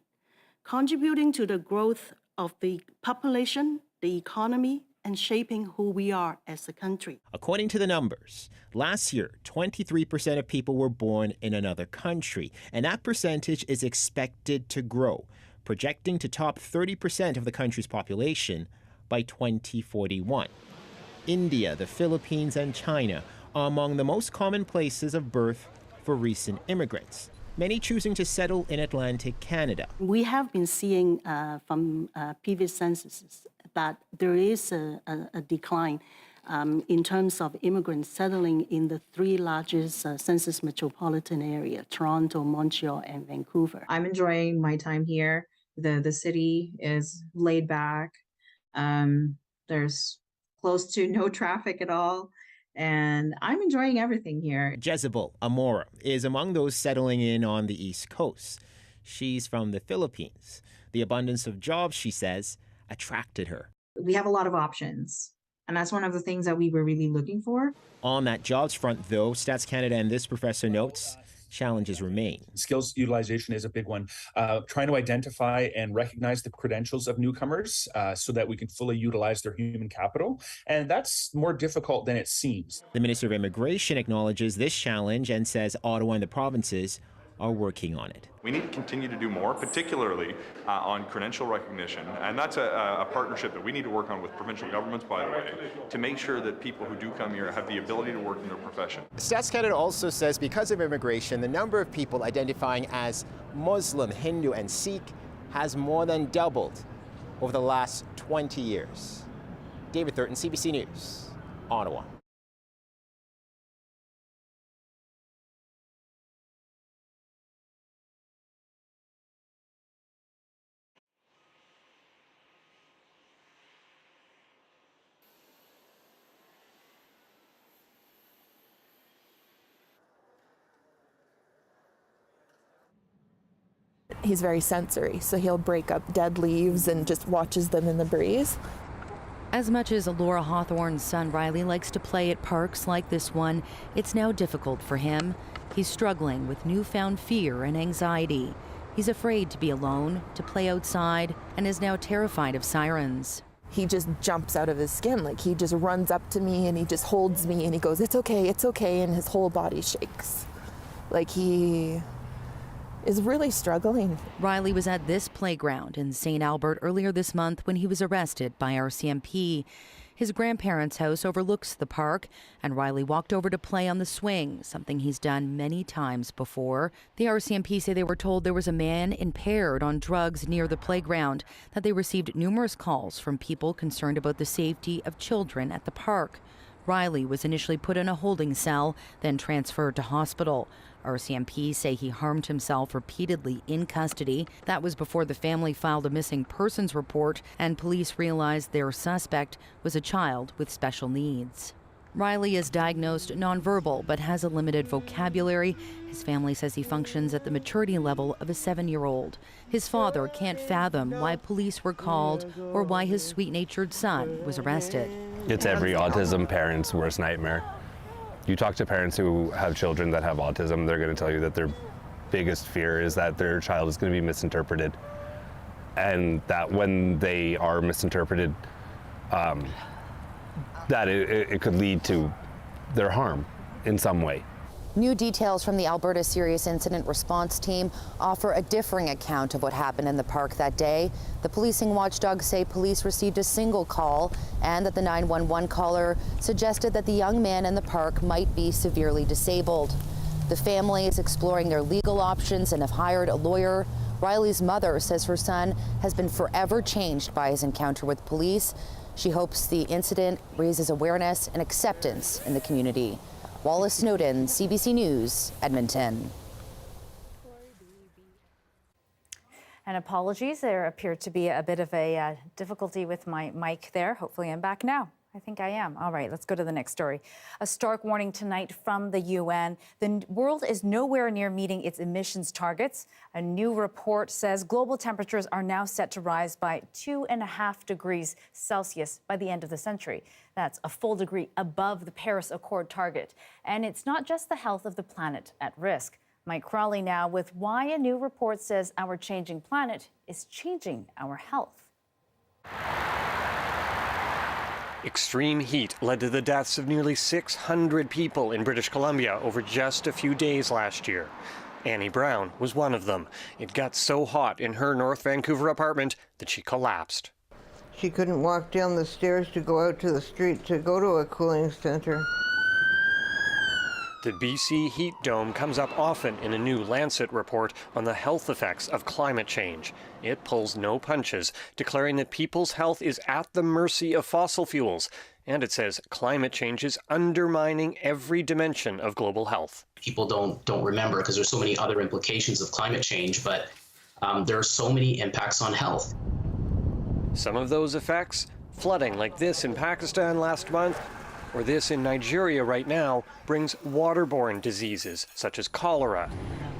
Speaker 19: contributing to the growth of the population, the economy, and shaping who we are as a country.
Speaker 18: According to the numbers, last year, 23% of people were born in another country, and that percentage is expected to grow, projecting to top 30% of the country's population by 2041. India, the Philippines, and China are among the most common places of birth for recent immigrants, many choosing to settle in Atlantic Canada.
Speaker 19: We have been seeing from previous censuses that there is a decline in terms of immigrants settling in the 3 largest census metropolitan area, Toronto, Montreal, and Vancouver.
Speaker 20: I'm enjoying my time here. The city is laid back. There's close to no traffic at all. And I'm enjoying everything here.
Speaker 18: Jezebel Amora is among those settling in on the East Coast. She's from the Philippines. The abundance of jobs, she says, attracted her.
Speaker 20: We have a lot of options, and that's one of the things that we were really looking for.
Speaker 18: On that jobs front, though, Stats Canada and this professor notes, challenges remain.
Speaker 21: Skills utilization is a big one. Trying to identify and recognize the credentials of newcomers so that we can fully utilize their human capital. And that's more difficult than it seems.
Speaker 18: The Minister of Immigration acknowledges this challenge and says Ottawa and the provinces are working on it.
Speaker 22: We need to continue to do more, particularly on credential recognition. And that's a partnership that we need to work on with provincial governments, by the way, to make sure that people who do come here have the ability to work in their profession.
Speaker 18: Stats Canada also says because of immigration, the number of people identifying as Muslim, Hindu, and Sikh has more than doubled over the last 20 years. David Thurton, CBC News, Ottawa.
Speaker 21: He's very sensory, so he'll break up dead leaves and just watches them in the breeze.
Speaker 6: As much as Laura Hawthorne's son Riley likes to play at parks like this one, it's now difficult for him. He's struggling with newfound fear and anxiety. He's afraid to be alone, to play outside, and is now terrified of sirens.
Speaker 21: He just jumps out of his skin, like he just runs up to me and he just holds me and he goes, it's okay, and his whole body shakes. Like he is really struggling.
Speaker 6: Riley was at this playground in St. Albert earlier this month when he was arrested by RCMP.
Speaker 2: His grandparents' house overlooks the park, and Riley walked over to play on the swing, something he's done many times before. The RCMP say they were told there was a man impaired on drugs near the playground, that they received numerous calls from people concerned about the safety of children at the park. Riley was initially put in a holding cell, then transferred to hospital. RCMP say he harmed himself repeatedly in custody. That was before the family filed a missing persons report and police realized their suspect was a child with special needs. Riley is diagnosed nonverbal but has a limited vocabulary. His family says he functions at the maturity level of a 7-year-old. His father can't fathom why police were called or why his sweet-natured son was arrested.
Speaker 3: It's every autism parent's worst nightmare. You talk to parents who have children that have autism, they're going to tell you that their biggest fear is that their child is going to be misinterpreted, and that when they are misinterpreted, that it could lead to their harm in some way.
Speaker 4: New details from the Alberta Serious Incident Response Team offer a differing account of what happened in the park that day. The policing watchdogs say police received a single call and that the 911 caller suggested that the young man in the park might be severely disabled. The family is exploring their legal options and have hired a lawyer. Riley's mother says her son has been forever changed by his encounter with police. She hopes the incident raises awareness and acceptance in the community. Wallace Snowden, CBC News, Edmonton.
Speaker 1: And apologies, there appeared to be a bit of a difficulty with my mic there. Hopefully I'm back now. I think I am. All right, let's go to the next story. A stark warning tonight from the UN. The world is nowhere near meeting its emissions targets. A new report says global temperatures are now set to rise by 2.5 degrees Celsius by the end of the century. That's a full degree above the Paris Accord target. And it's not just the health of the planet at risk. Mike Crawley now with why a new report says our changing planet is changing our health.
Speaker 23: Extreme heat led to the deaths of nearly 600 people in British Columbia over just a few days last year. Annie Brown was one of them. It got so hot in her North Vancouver apartment that she collapsed.
Speaker 24: She couldn't walk down the stairs to go out to the street to go to a cooling center.
Speaker 23: The BC heat dome comes up often in a new Lancet report on the health effects of climate change. It pulls no punches, declaring that people's health is at the mercy of fossil fuels. And it says climate change is undermining every dimension of global health.
Speaker 25: People don't remember because there's so many other implications of climate change, but there are so many impacts on health.
Speaker 23: Some of those effects, flooding like this in Pakistan last month, or this in Nigeria right now, brings waterborne diseases such as cholera.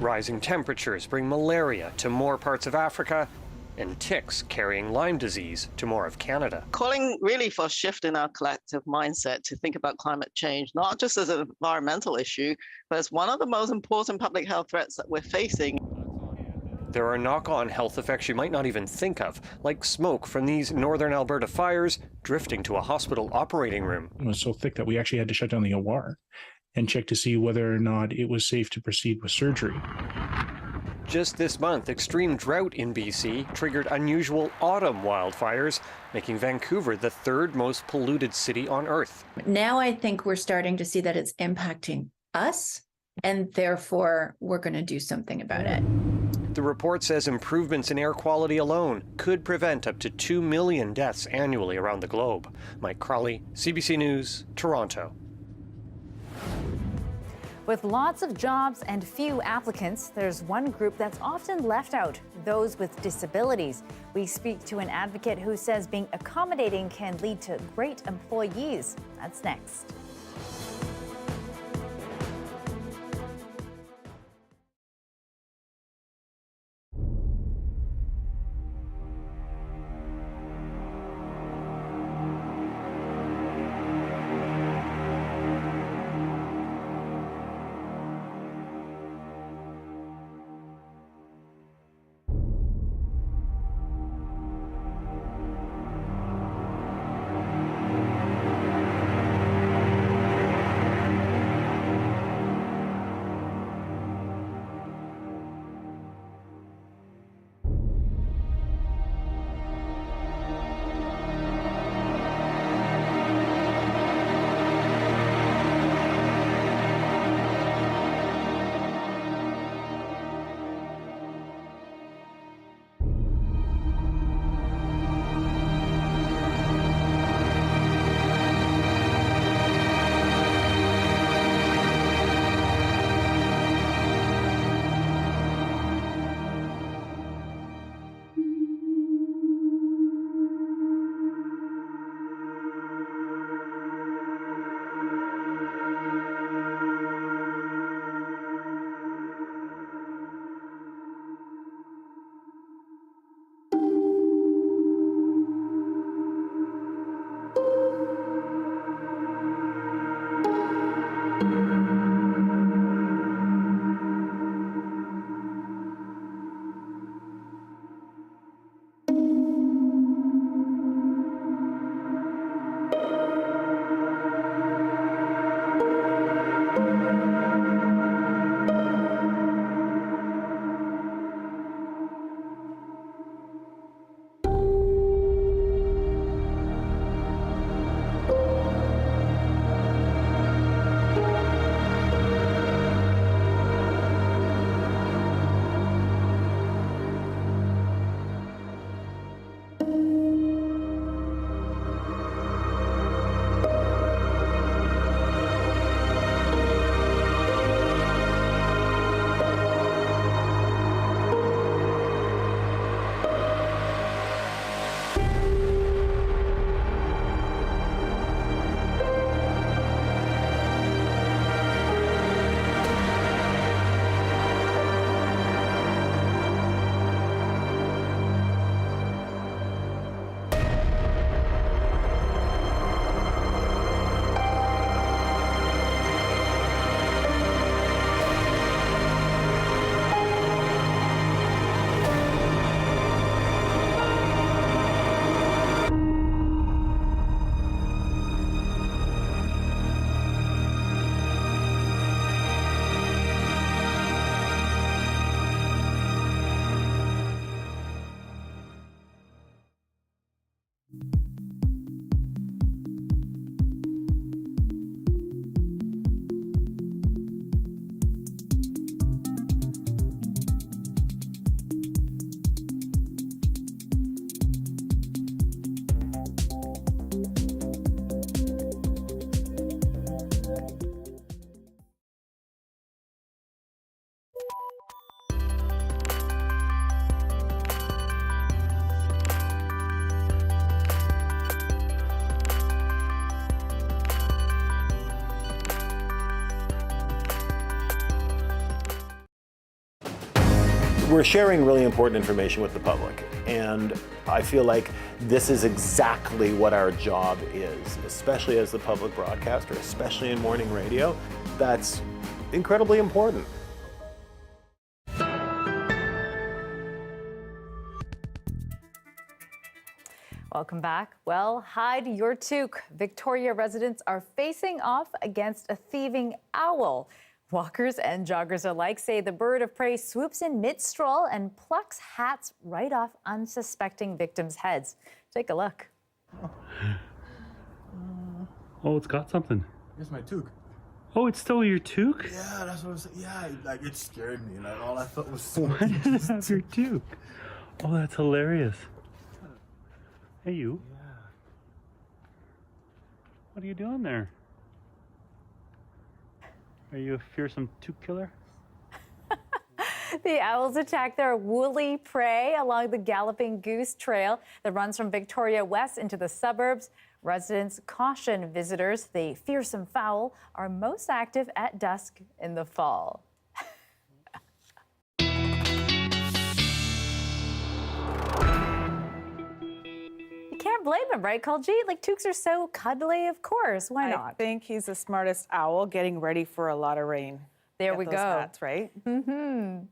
Speaker 23: Rising temperatures bring malaria to more parts of Africa, and ticks carrying Lyme disease to more of Canada.
Speaker 26: Calling really for a shift in our collective mindset to think about climate change, not just as an environmental issue, but as one of the most important public health threats that we're facing.
Speaker 23: There are knock-on health effects you might not even think of, like smoke from these northern Alberta fires drifting to a hospital operating room.
Speaker 27: It was so thick that we actually had to shut down the OR and check to see whether or not it was safe to proceed with surgery.
Speaker 23: Just this month, extreme drought in BC triggered unusual autumn wildfires, making Vancouver the third most polluted city on Earth.
Speaker 28: Now I think we're starting to see that it's impacting us, and therefore we're going to do something about it.
Speaker 23: The report says improvements in air quality alone could prevent up to 2 million deaths annually around the globe. Mike Crawley, CBC News, Toronto.
Speaker 1: With lots of jobs and few applicants, there's one group that's often left out, those with disabilities. We speak to an advocate who says being accommodating can lead to great employees. That's next.
Speaker 5: We're sharing really important information with the public, and I feel like this is exactly what our job is, especially as the public broadcaster, especially in morning radio. That's incredibly important.
Speaker 1: Welcome back. Well, hide your toque. Victoria residents are facing off against a thieving owl. Walkers and joggers alike say the bird of prey swoops in mid-stroll and plucks hats right off unsuspecting victims' heads. Take a look.
Speaker 7: Oh, it's got something.
Speaker 15: Here's my toque.
Speaker 7: Oh, it's still your toque?
Speaker 15: Yeah, that's what I was saying. Yeah, like it scared me. Like all I thought was so.
Speaker 7: Why did it have your toque? Oh, that's hilarious. Hey, you.
Speaker 15: Yeah.
Speaker 7: What are you doing there? Are you a fearsome toque killer?
Speaker 1: The owls attack their woolly prey along the Galloping Goose Trail that runs from Victoria West into the suburbs. Residents caution visitors the fearsome fowl are most active at dusk in the fall. You can't blame him, right, Kuljeet? Like, toques are so cuddly, of course. Why not?
Speaker 8: I think he's the smartest owl getting ready for a lot of rain.
Speaker 1: There we
Speaker 8: Get
Speaker 1: go.
Speaker 8: those hats, right? Mm-hmm.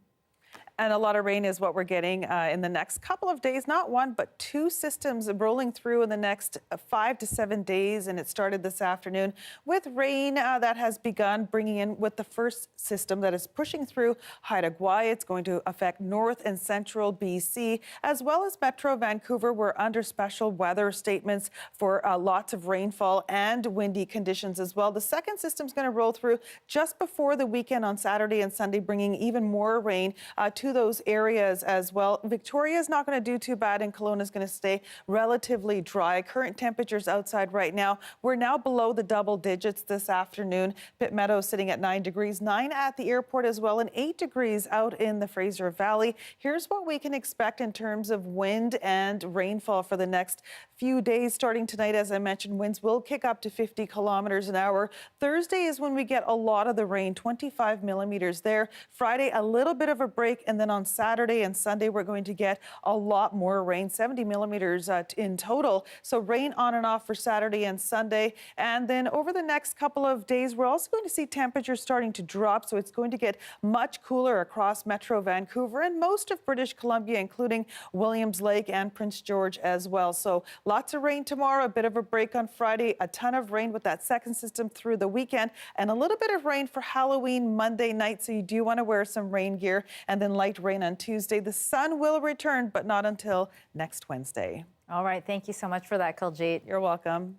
Speaker 8: And a lot of rain is what we're getting in the next couple of days. Not one, but two systems rolling through in the next 5 to 7 days. And it started this afternoon with rain that has begun bringing in with the first system that is pushing through Haida Gwaii. It's going to affect north and central BC, as well as Metro Vancouver. We're under special weather statements for lots of rainfall and windy conditions as well. The second system is going to roll through just before the weekend on Saturday and Sunday, bringing even more rain to those areas as well. Victoria is not going to do too bad, and Kelowna is going to stay relatively dry. Current temperatures outside right now, we're now below the double digits this afternoon. Pitt Meadow sitting at 9 degrees, 9 at the airport as well, and 8 degrees out in the Fraser Valley. Here's what we can expect in terms of wind and rainfall for the next few days. Starting tonight, as I mentioned, winds will kick up to 50 kilometers an hour. Thursday is when we get a lot of the rain, 25 millimeters there. Friday, a little bit of a break, and then on Saturday and Sunday, we're going to get a lot more rain, 70 millimeters in total. So rain on and off for Saturday and Sunday. And then over the next couple of days, we're also going to see temperatures starting to drop. So it's going to get much cooler across Metro Vancouver and most of British Columbia, including Williams Lake and Prince George as well. So lots of rain tomorrow, a bit of a break on Friday, a ton of rain with that second system through the weekend, and a little bit of rain for Halloween Monday night. So you do want to wear some rain gear, and then light rain on Tuesday. The sun will return, but not until next Wednesday.
Speaker 1: All right. Thank you so much for that, Kuljeet.
Speaker 8: You're welcome.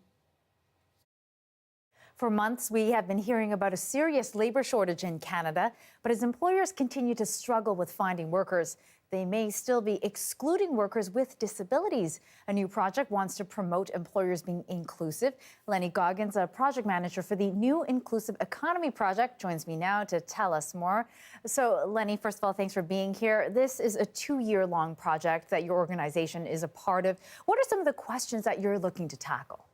Speaker 1: For months, we have been hearing about a serious labor shortage in Canada, but as employers continue to struggle with finding workers, they may still be excluding workers with disabilities. A new project wants to promote employers being inclusive. Lenny Goggins, a project manager for the new Inclusive Economy Project, joins me now to tell us more. So, Lenny, first of all, thanks for being here. This is a 2-year-long project that your organization is a part of. What are some of the questions that you're looking to tackle?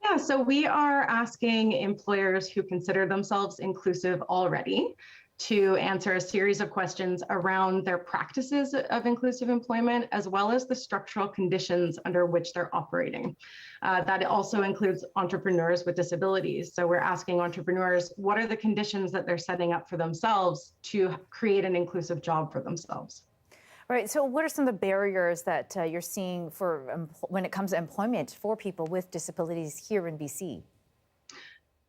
Speaker 9: Yeah, so we are asking employers who consider themselves inclusive already to answer a series of questions around their practices of inclusive employment, as well as the structural conditions under which they're operating. That also includes entrepreneurs with disabilities. So we're asking entrepreneurs, what are the conditions that they're setting up for themselves to create an inclusive job for themselves?
Speaker 1: Right. So what are some of the barriers that you're seeing for when it comes to employment for people with disabilities here in BC?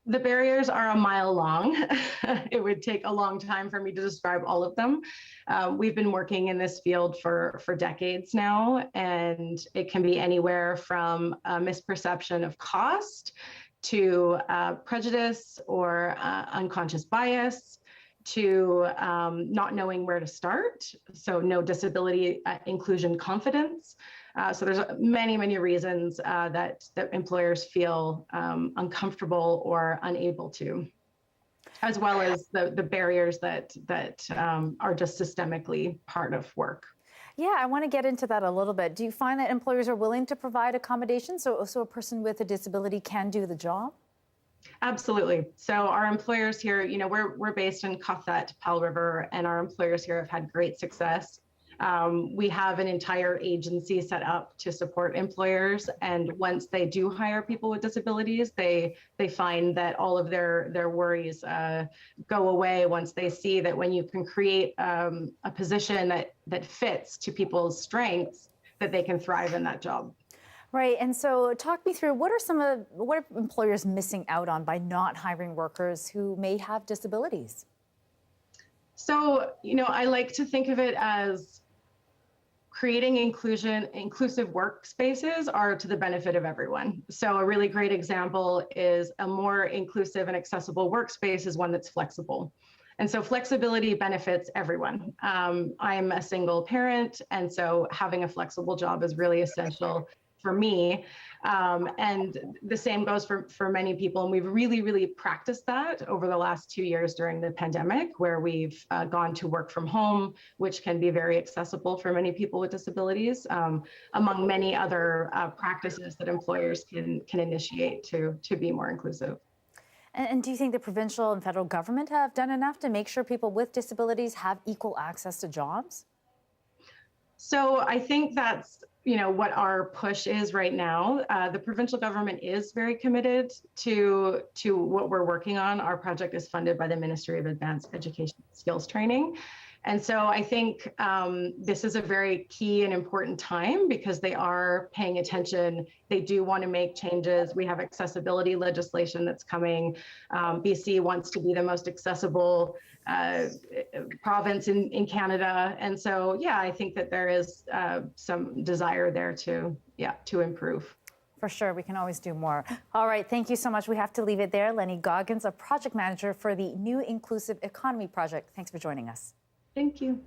Speaker 9: The barriers are a mile long. It would take a long time for me to describe all of them. We've been working in this field for decades now, and it can be anywhere from a misperception of cost to prejudice or unconscious bias to not knowing where to start. So no disability inclusion confidence. So there's many reasons that employers feel uncomfortable or unable to, as well as the barriers that are just systemically part of work.
Speaker 1: Yeah, I want to get into that a little bit. Do you find that employers are willing to provide accommodations so a person with a disability can do the job?
Speaker 9: Absolutely. So our employers here, we're based in Cothette, Powell River, and our employers here have had great success. We have an entire agency set up to support employers, and once they do hire people with disabilities, they find that all of their worries go away once they see that when you can create a position that fits to people's strengths, that they can thrive in that job.
Speaker 1: Right, and so talk me through what are employers missing out on by not hiring workers who may have disabilities?
Speaker 9: So, I like to think of it as creating inclusive workspaces are to the benefit of everyone. So a really great example is a more inclusive and accessible workspace is one that's flexible. And so flexibility benefits everyone. I'm a single parent, and so having a flexible job is really essential for me. And the same goes for many people. And we've really, really practiced that over the last 2 years during the pandemic, where we've gone to work from home, which can be very accessible for many people with disabilities, among many other practices that employers can initiate to be more inclusive.
Speaker 1: And do you think the provincial and federal government have done enough to make sure people with disabilities have equal access to jobs?
Speaker 9: So I think that's what our push is right now. The provincial government is very committed to what we're working on. Our project is funded by the Ministry of Advanced Education and Skills Training. And so I think this is a very key and important time because they are paying attention. They do want to make changes. We have accessibility legislation that's coming. BC wants to be the most accessible province in Canada. And so, I think that there is some desire there to improve.
Speaker 1: For sure, we can always do more. All right, thank you so much. We have to leave it there. Lenny Goggins, a project manager for the New Inclusive Economy Project. Thanks for joining us.
Speaker 9: Thank you.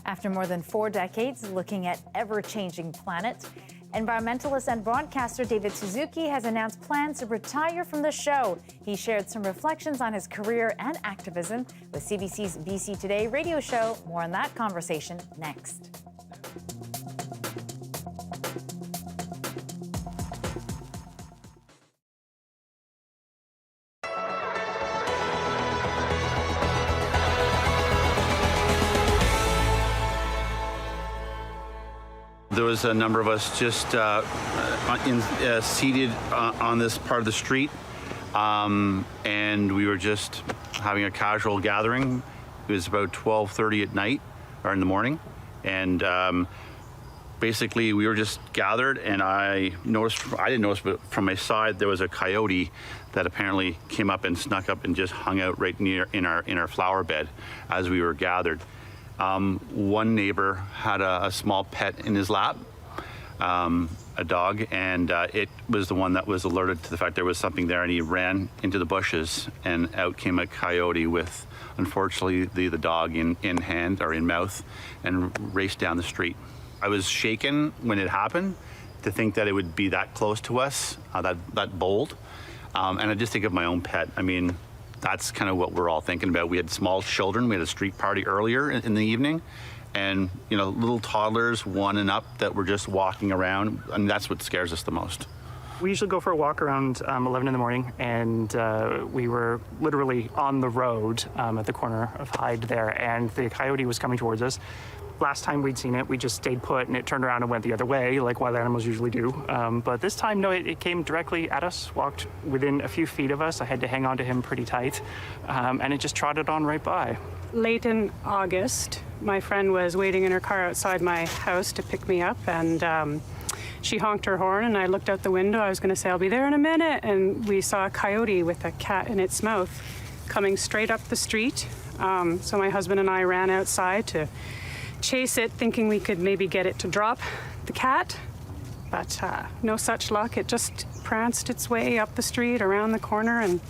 Speaker 1: After more than 4 decades looking at ever-changing planets, environmentalist and broadcaster David Suzuki has announced plans to retire from the show. He shared some reflections on his career and activism with CBC's BC Today radio show. More on that conversation next.
Speaker 10: There was a number of us just seated on this part of the street, and we were just having a casual gathering. It was about 12:30 at night, or in the morning, and basically we were just gathered, and I didn't notice, but from my side there was a coyote that apparently came up and snuck up and just hung out right near in our flower bed as we were gathered. One neighbor had a small pet in his lap, a dog, and it was the one that was alerted to the fact there was something there, and he ran into the bushes, and out came a coyote with, unfortunately, the dog in hand or in mouth, and raced down the street. I was shaken when it happened to think that it would be that close to us, that bold, and I just think of my own pet. I mean, that's kind of what we're all thinking about. We had small children. We had a street party earlier in the evening, and little toddlers, 1 and up, that were just walking around. I mean, that's what scares us the most.
Speaker 11: We usually go for a walk around 11 in the morning, and we were literally on the road at the corner of Hyde there, and the coyote was coming towards us. Last time we'd seen it, we just stayed put, and it turned around and went the other way, like wild animals usually do. But this time, no, it came directly at us, walked within a few feet of us. I had to hang on to him pretty tight, and it just trotted on right by.
Speaker 12: Late in August, my friend was waiting in her car outside my house to pick me up, and she honked her horn, and I looked out the window. I was going to say, I'll be there in a minute, and we saw a coyote with a cat in its mouth coming straight up the street. So my husband and I ran outside to chase it, thinking we could maybe get it to drop the cat, but no such luck. It just pranced its way up the street, around the corner, and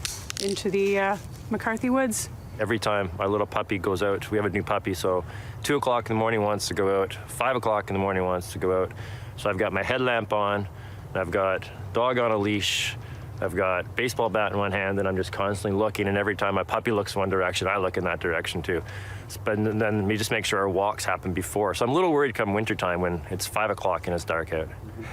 Speaker 12: into the McCarthy Woods.
Speaker 13: Every time our little puppy goes out, we have a new puppy, so 2 o'clock in the morning wants to go out, 5 o'clock in the morning wants to go out. So I've got my headlamp on, and I've got dog on a leash, I've got a baseball bat in one hand, and I'm just constantly looking, and every time my puppy looks one direction, I look in that direction too. But then we just make sure our walks happen before. So I'm a little worried come wintertime when it's 5 o'clock and it's dark out.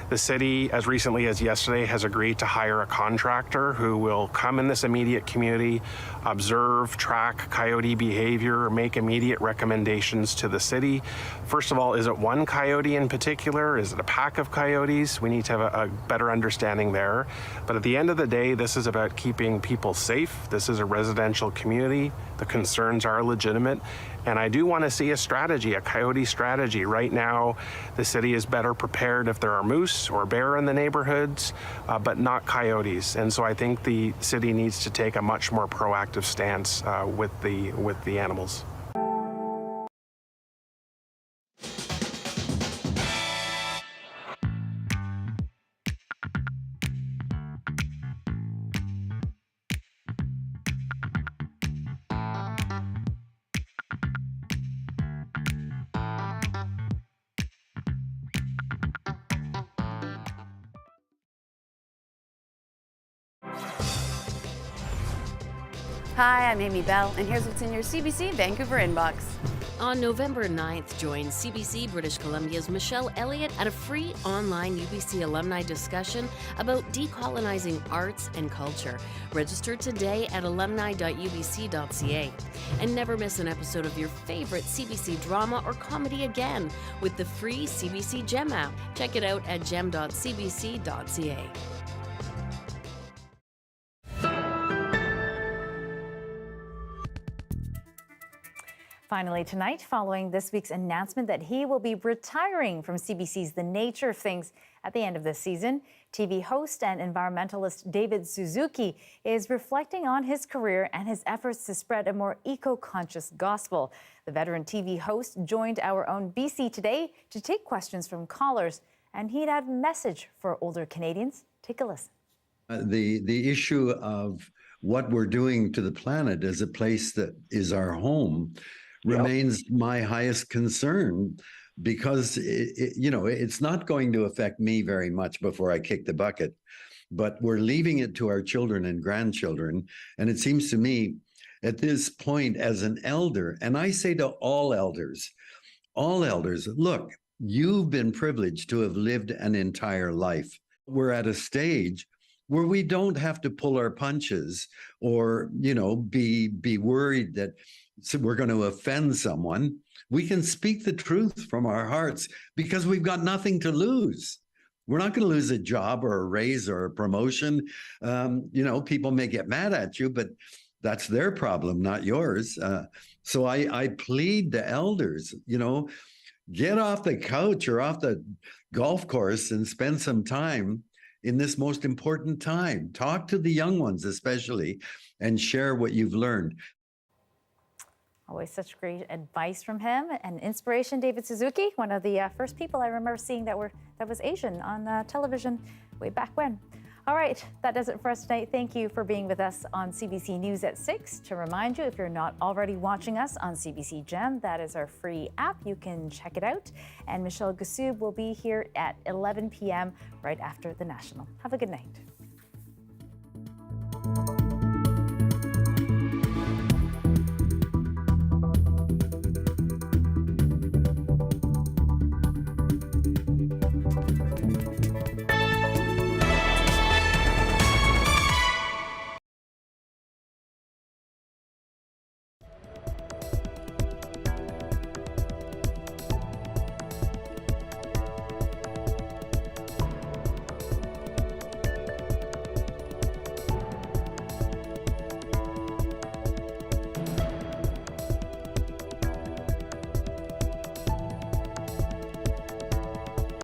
Speaker 14: The city, as recently as yesterday, has agreed to hire a contractor who will come in this immediate community, observe, track coyote behavior, make immediate recommendations to the city. First of all, is it one coyote in particular? Is it a pack of coyotes? We need to have a better understanding there. But at the end of the day, this is about keeping people safe. This is a residential community. The concerns are legitimate. And I do want to see a strategy, a coyote strategy. Right now, the city is better prepared if there are moose or bear in the neighborhoods, but not coyotes. And so I think the city needs to take a much more proactive stance with the animals.
Speaker 16: Hi, I'm Amy Bell, and here's what's in your CBC Vancouver inbox.
Speaker 17: On November 9th, join CBC British Columbia's Michelle Elliott at a free online UBC alumni discussion about decolonizing arts and culture. Register today at alumni.ubc.ca. And never miss an episode of your favorite CBC drama or comedy again with the free CBC Gem app. Check it out at gem.cbc.ca.
Speaker 1: Finally tonight, following this week's announcement that he will be retiring from CBC's The Nature of Things at the end of this season, TV host and environmentalist David Suzuki is reflecting on his career and his efforts to spread a more eco-conscious gospel. The veteran TV host joined our own BC Today to take questions from callers, and he had a message for older Canadians. Take a listen.
Speaker 18: The issue of what we're doing to the planet as a place that is our home remains my highest concern, because it's not going to affect me very much before I kick the bucket, but we're leaving it to our children and grandchildren. And it seems to me at this point, as an elder, and I say to all elders, look, you've been privileged to have lived an entire life. We're at a stage where we don't have to pull our punches or, be worried that we're going to offend someone. We can speak the truth from our hearts because we've got nothing to lose. We're not going to lose a job or a raise or a promotion. People may get mad at you, but that's their problem, not yours. So I plead to elders, get off the couch or off the golf course and spend some time in this most important time. Talk to the young ones especially and share what you've learned.
Speaker 1: Always such great advice from him and inspiration. David Suzuki, one of the first people I remember seeing that was Asian on television way back when. All right, that does it for us tonight. Thank you for being with us on CBC News at 6. To remind you, if you're not already watching us on CBC Gem, that is our free app. You can check it out. And Michelle Gassoub will be here at 11 p.m. right after the National. Have a good night.